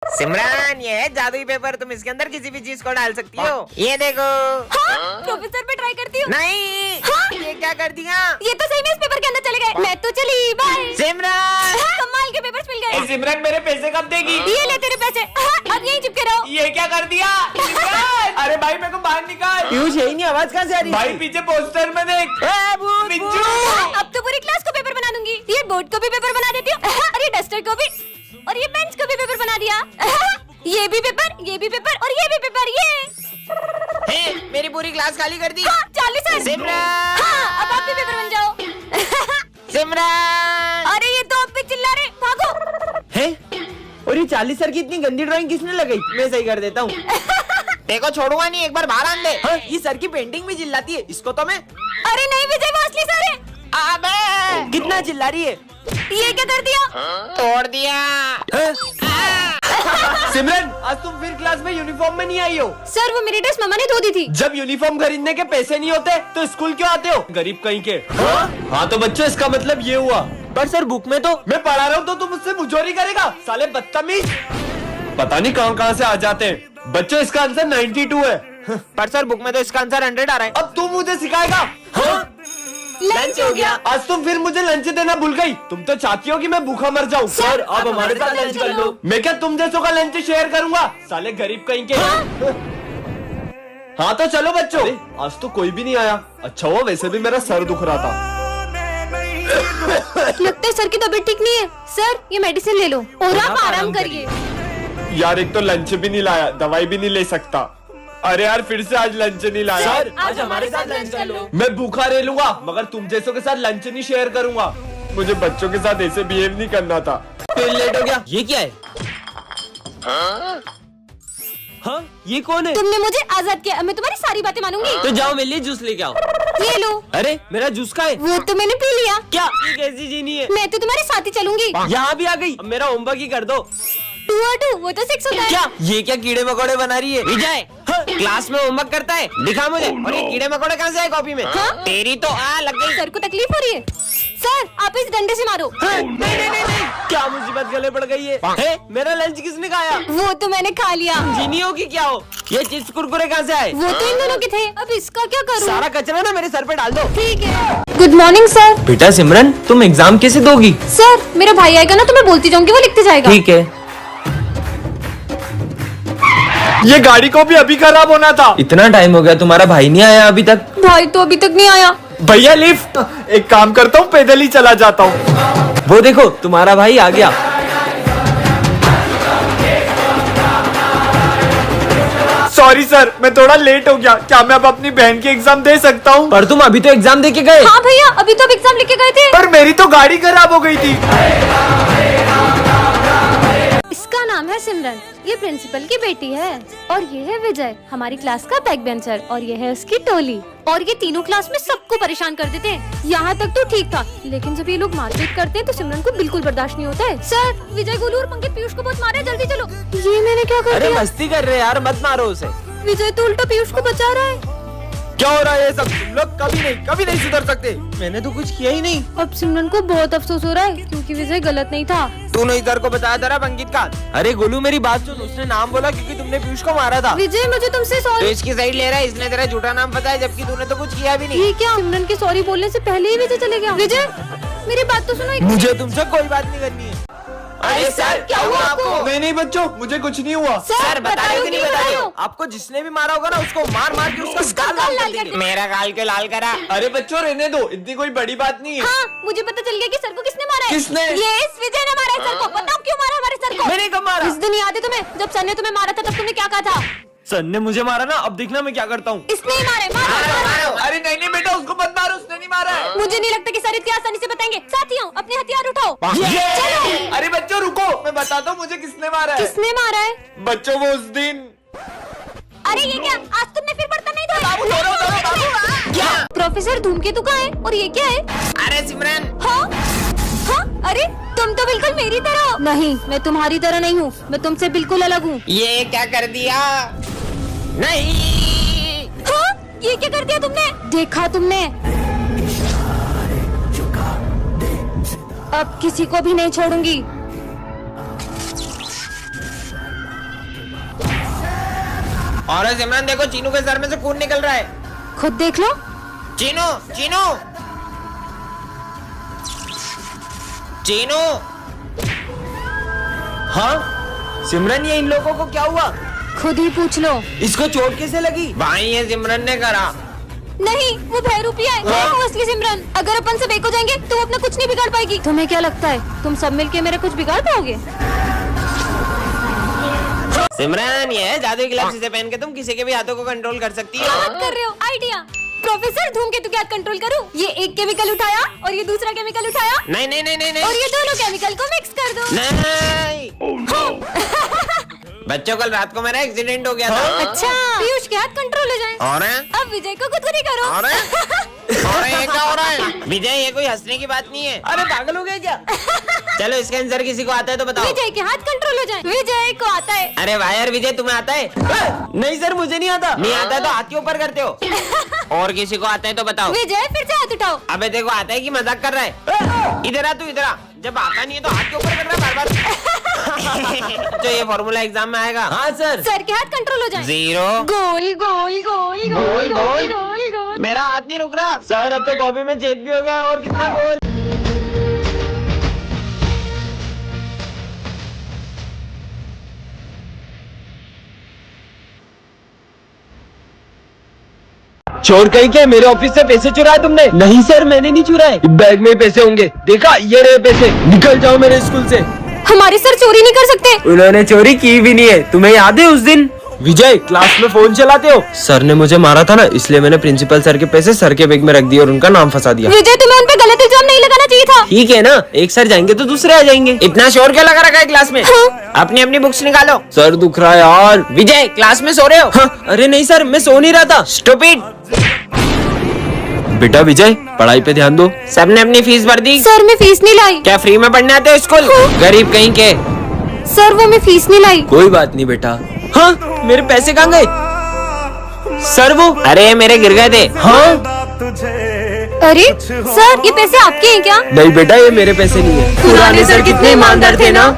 सिमरन, ये है जादुई पेपर। तुम इसके अंदर किसी भी चीज को डाल सकती हो। ये देखो। हाँ, प्रोफेसर पे ट्राई करती हूँ। नहीं। हाँ? ये क्या कर दिया? ये तो सही में इस पेपर के अंदर चले गए। मैं तो चली, बाय। सिमरन, कमाल के पेपर्स मिल गए। सिमरन मेरे पैसे कब देगी? ये ले तेरे पैसे। हाँ, अब यहीं चिपके रहो। ये क्या कर दिया? अरे भाई मेरे को बाहर निकाल। पीयूष, यही नहीं, आवाज कहाँ से आ रही है? भाई पीछे पोस्टर में देख। बिज्जू। अब तो पूरी क्लास को पेपर बना दूंगी। ये बोर्ड को भी पेपर बना देती हूँ, और ये डस्टर को भी, और ये बेंच को भी पेपर बना दिया। ये भी पेपर, ये भी पेपर, और ये भी पेपर। ये मेरी पूरी क्लास खाली कर दी। हाँ, 40 है। सिमरन। हाँ, अब आप भी पेपर बन जाओ। सिमरन, अरे ये तो अब भी चिल्ला रहे, भागो। है? और ये 40 सर की इतनी गंदी ड्राइंग किसने लगाई? मैं सही कर देता हूँ। देखो छोड़ूंगा नहीं, एक बार बाहर आन दे। हाँ, ये सर की पेंटिंग भी चिल्लाती है, इसको तो मैं। अरे नहीं विजय, वो असली सर है। अबे, कितना चिल्ला रही है? ये क्या कर दिया? तोड़ दिया। सिमरन, आज तुम फिर क्लास में यूनिफॉर्म में नहीं आई हो। सर वो मेरी ड्रेस मम्मा ने धो दी थी। जब यूनिफॉर्म खरीदने के पैसे नहीं होते तो स्कूल क्यों आते हो? गरीब कहीं के। हाँ तो बच्चों, इसका मतलब ये हुआ। पर सर बुक में तो मैं पढ़ा रहा हूँ तो तुम मुझसे मुझोरी करेगा? साले बदतमीज। पता नहीं कहाँ से आ जाते हैं। बच्चों, इसका आंसर 92 है। पर सर बुक में तो इसका आंसर 100 आ रहा है। अब तू मुझे सिखाएगा? लंच हो गया। आज तुम फिर मुझे लंच देना भूल गई। तुम तो चाहती हो कि मैं भूखा मर जाऊं। सर आप हमारे साथ लंच कर लो। मैं क्या तुम जैसों का लंच शेयर करूंगा? साले गरीब कहीं के। हाँ तो चलो बच्चों। आज तो कोई भी नहीं आया। अच्छा हुआ, वैसे भी मेरा सर दुख रहा था। लगता है सर की तबीयत ठीक नहीं है। सर ये मेडिसिन ले लो और आप आराम करिए। यार एक तो लंच भी नहीं लाया, दवाई भी नहीं ले सकता। अरे यार फिर से आज लंच नहीं लाया। सर आज हमारे साथ लंच कर लो। मैं भूखा रह लूंगा मगर तुम जैसों के साथ लंच नहीं शेयर करूंगा। मुझे बच्चों के साथ ऐसे बिहेव नहीं करना था। फिर लेट हो गया। ये क्या है? हाँ, ये कौन है? तुमने मुझे आजाद किया, मैं तुम्हारी सारी बातें मानूंगी। तो जाओ मेरे लिए जूस लेके आओ। ये लो। अरे मेरा जूस का है। वो तो मैंने पी लिया। क्या ये कैसी जीनी है? मैं तो तुम्हारे साथ ही चलूंगी। यहाँ भी आ गई। अब मेरा होमवर्क ही कर दो। 2 और 2 वो तो 6 होता है। क्या ये क्या कीड़े मकोड़े बना रही है? विजय, क्लास में होमवर्क करता है, दिखा मुझे। और ये कीड़े मकोड़े कहाँ से आए कॉपी में? हाँ? तेरी तो लग गई। सर को तकलीफ हो रही है। सर आप इस डंडे से मारो। नहीं, क्या मुसीबत गले पड़ गई है? मेरा लंच किसने खाया? वो तो मैंने खा लिया। जीनियों की क्या हो? ये चिप्स कुरकुरे कहाँ से आए? वो तो इन दोनों के थे, अब इसका क्या करूं? सारा कचरा ना मेरे सर पे डाल दो। ठीक है। Good morning sir. बेटा सिमरन, तुम एग्जाम कैसे दोगी? सर मेरा भाई आएगा ना तो मैं बोलती जाऊंगी, वो लिखते जाएगा। ठीक है। ये गाड़ी को भी अभी खराब होना था। इतना टाइम हो गया, तुम्हारा भाई नहीं आया अभी तक? भाई तो अभी तक नहीं आया। भैया लिफ्ट। एक काम करता हूँ, पैदल ही चला जाता हूँ। वो देखो तुम्हारा भाई आ गया। सॉरी सर, मैं थोड़ा लेट हो गया। क्या मैं अब अपनी बहन की एग्जाम दे सकता हूँ? पर तुम अभी तो एग्जाम दे के गए। हाँ भैया, अभी तो अब एग्जाम लिख के गए थे। पर मेरी तो गाड़ी खराब हो गई थी। इसका नाम है सिमरन, ये प्रिंसिपल की बेटी है, और ये है विजय, हमारी क्लास का बैक बेंचर, और ये है उसकी टोली। और ये तीनों क्लास में सबको परेशान कर देते हैं। यहाँ तक तो ठीक था, लेकिन जब ये लोग मारपीट करते हैं तो सिमरन को बिल्कुल बर्दाश्त नहीं होता है। सर विजय, गोलू और पंकज पीयूष को बहुत मारा है, जल्दी चलो। ये मैंने क्या कर अरे दिया? मस्ती कर रहे यार, मत मारो उसे। विजय तो उल्टा पीयूष को बचा रहा है। क्या हो रहा है ये सब? तुम लोग कभी नहीं सुधर सकते। मैंने तो कुछ किया ही नहीं। अब सिमरन को बहुत अफसोस हो रहा है, क्योंकि विजय गलत नहीं था। तूने इधर को बताया था ना अंकित का? अरे गोलू मेरी बात सुन, उसने नाम बोला क्योंकि तुमने पीयूष को मारा था। विजय मुझे तुमसे तो सॉरी। इसकी साइड ले रहा है, इसने तेरा झूठा नाम बताया जबकि तूने तो कुछ किया भी नहीं। ये क्या? सिमरन के सॉरी बोलने से पहले ही विजय चले गया। विजय मेरी बात तो सुनो। मुझे तुमसे कोई बात नहीं करनी है। अरे सर क्या हुआ आपको? नहीं बच्चों, मुझे कुछ नहीं हुआ। सर बता रहे हो कि नहीं बता रहे हो? आपको जिसने भी मारा होगा ना, उसको मार मार के उसका गाल लाल कर देंगे। मेरा गाल क्यों लाल करा? अरे बच्चों रहने दो, इतनी कोई बड़ी बात नहीं है। हाँ, मुझे पता चल गया कि सर को किसने मारा है। किसने? ये इस विजय ने मारा है सर को। बताओ क्यों मारा हमारे सर को? मैंने कब मारा? इस दिन याद है तुम्हें, जब सर ने तुम्हें मारा था तब तुमने क्या कहा था? सर ने मुझे मारा ना, अब देखना मैं क्या करता हूँ। इसने ही मारे। मारो। अरे नहीं बेटा, उसको मत मारो, उसने नहीं मारा है। मुझे नहीं लगता कि सर इतनी आसानी से बताएंगे। साथियों अपने हथियार उठाओ। चलो। अरे बच्चों रुको, मैं बताता हूँ मुझे किसने मारा है। किसने मारा है? बच्चों वो उस दिन। अरे ये क्या, आज तुमने फिर बर्तन नहीं धोए? क्या? प्रोफेसर धूमकेतु का है, और ये क्या है? अरे सिमरन, हाँ? हाँ? अरे तुम तो बिल्कुल मेरी तरह हो। नहीं, मैं तुम्हारी तरह नहीं हूँ, मैं तुमसे बिल्कुल अलग हूँ। ये क्या कर दिया? नहीं। हाँ? ये क्या कर दिया तुमने? देखा तुमने? अब किसी को भी नहीं छोड़ूंगी। और सिमरन देखो, चीनू के सर में से खून निकल रहा है। खुद देख लो। चीनू चीनू चीनू। हाँ सिमरन, ये इन लोगों को क्या हुआ? खुद ही पूछ लो। इसको चोट कैसे लगी? भाई ये सिमरन ने करा। नहीं, वो बहरूपिया है। मैं हूँ असली सिमरन। अगर अपन सब एक हो जाएंगे तो वो अपना कुछ नहीं बिगाड़ पाएगी। तुम्हें क्या लगता है तुम सब मिलके मेरा कुछ बिगाड़ पाओगे? सिमरन, ये है जादुई ग्लव्स, इसे पहन के तुम किसी के भी हाथों को कंट्रोल कर सकती हो। बात कर रहे हो? आइडिया। प्रोफेसर, धूमकेतु क्या कंट्रोल करूँ? ये एक केमिकल उठाया और ये दूसरा केमिकल उठाया नहीं नहीं नहीं नहीं और नहीं ये दोनों केमिकल को मिक्स कर दो। नहीं। बच्चों, कल रात को मेरा एक्सीडेंट हो गया था। अच्छा, पीयूष के हाथ कंट्रोल हो जाए। और अब विजय को खुदकुदी करो। और ये क्या हो रहा है? विजय, ये कोई हंसने की बात नहीं है। अरे पागल हो गए क्या? चलो, इसका आंसर किसी को आता है तो बताओ। विजय के हाथ कंट्रोल हो जाए। विजय को आता है। अरे वाह यार विजय, तुम्हें आता है? नहीं सर, मुझे नहीं आता। नहीं आता है तो हाथ के ऊपर करते हो। और किसी को आता है तो बताओ। विजय फिर से हाथ उठाओ। अबे देखो, आता है कि मजाक कर रहा है? इधर आ, तू इधर आ। जब आता नहीं है तो हाथ के ऊपर कर रहा है बार बार। तो ये फॉर्मूला एग्जाम में आएगा। हाँ सर। सर के हाथ कंट्रोल हो जाए। 0 गोल गोल गोल गोल गोल गोल गोल। मेरा हाथ नहीं रुक रहा। सर अब तो कॉपी में छेद भी हो गया, और कितना गोल। चोर कहीं के, मेरे ऑफिस से पैसे चुराए तुमने? नहीं सर, मैंने नहीं चुराए। बैग में पैसे होंगे, देखा? ये रहे पैसे। निकल जाओ मेरे स्कूल से। हमारे सर चोरी नहीं कर सकते। उन्होंने चोरी की भी नहीं है। तुम्हें याद है उस दिन? विजय, क्लास में फोन चलाते हो? सर ने मुझे मारा था ना, इसलिए मैंने प्रिंसिपल सर के पैसे सर के बैग में रख दिए और उनका नाम फंसा दिया। विजय, तुम्हें उन पे गलत इल्जाम नहीं लगाना चाहिए था। ठीक है ना, एक सर जाएंगे तो दूसरे आ जाएंगे। इतना शोर क्यों लगा रखा है क्लास में? अपनी अपनी बुक्स निकालो। सर दुख रहा है यार। विजय, क्लास में सो रहे हो? हाँ, अरे नहीं सर, मैं सो नहीं रहा था। स्टूपिड। बेटा विजय, पढ़ाई पे ध्यान दो। सबने अपनी फीस भर दी? सर, मैं फीस नहीं लाई। क्या फ्री में पढ़ने आते हो स्कूल? गरीब कहीं के। सर, वो मैं फीस नहीं लाई। कोई बात नहीं बेटा। हाँ, मेरे पैसे कहाँ गए? सर वो, अरे मेरे गिर गए थे। हाँ? अरे सर, ये पैसे आपके हैं क्या? नहीं बेटा, ये मेरे पैसे नहीं है। पुराने सर कितने ईमानदार थे ना।